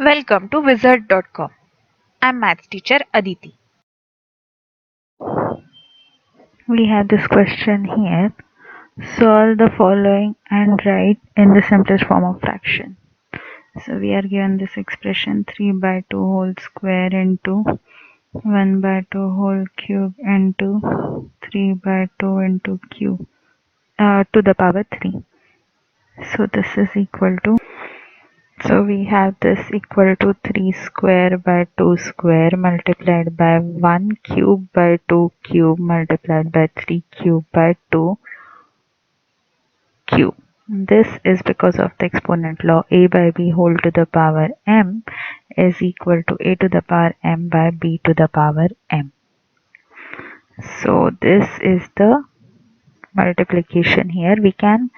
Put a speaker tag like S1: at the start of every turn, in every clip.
S1: Welcome to wizard.com. I'm maths teacher Aditi. We have this question here. Solve the following and write in the simplest form of fraction. So we are given this expression 3 by 2 whole square into 1 by 2 whole cube into 3 by 2 into cube to the power 3. So this is equal to, so we have this equal to 3 square by 2 square multiplied by 1 cube by 2 cube multiplied by 3 cube by 2 cube. This is because of the exponent law. A by b whole to the power m is equal to a to the power m by b to the power m. So this is the multiplication here. We can,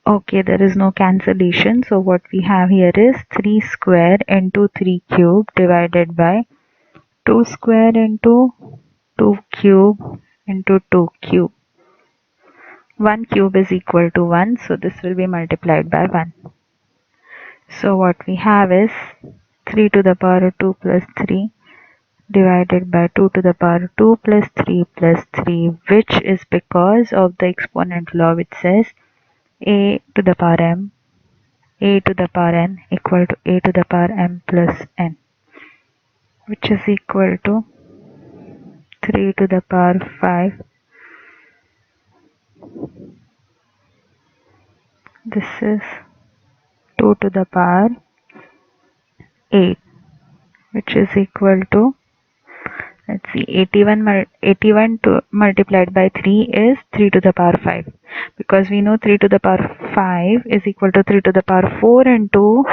S1: okay, there is no cancellation. So what we have here is 3 square into 3 cube divided by 2 square into 2 cube into 2 cube. 1 cube is equal to 1, so this will be multiplied by 1. So what we have is 3 to the power 2 plus 3 divided by 2 to the power 2 plus 3, which is because of the exponent law, which says a to the power m, a to the power n equal to a to the power m plus n, which is equal to 3 to the power 5. This is 2 to the power 8, which is equal to, let's see, 81 multiplied by 3 is 3 to the power 5, because we know 3 to the power 5 is equal to 3 to the power 4 into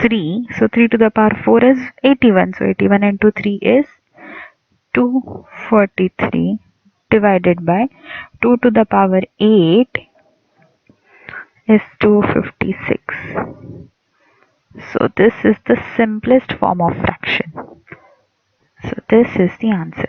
S1: 3. So 3 to the power 4 is 81. So 81 into 3 is 243 divided by 2 to the power 8 is 256. So this is the simplest form of fraction. So this is the answer.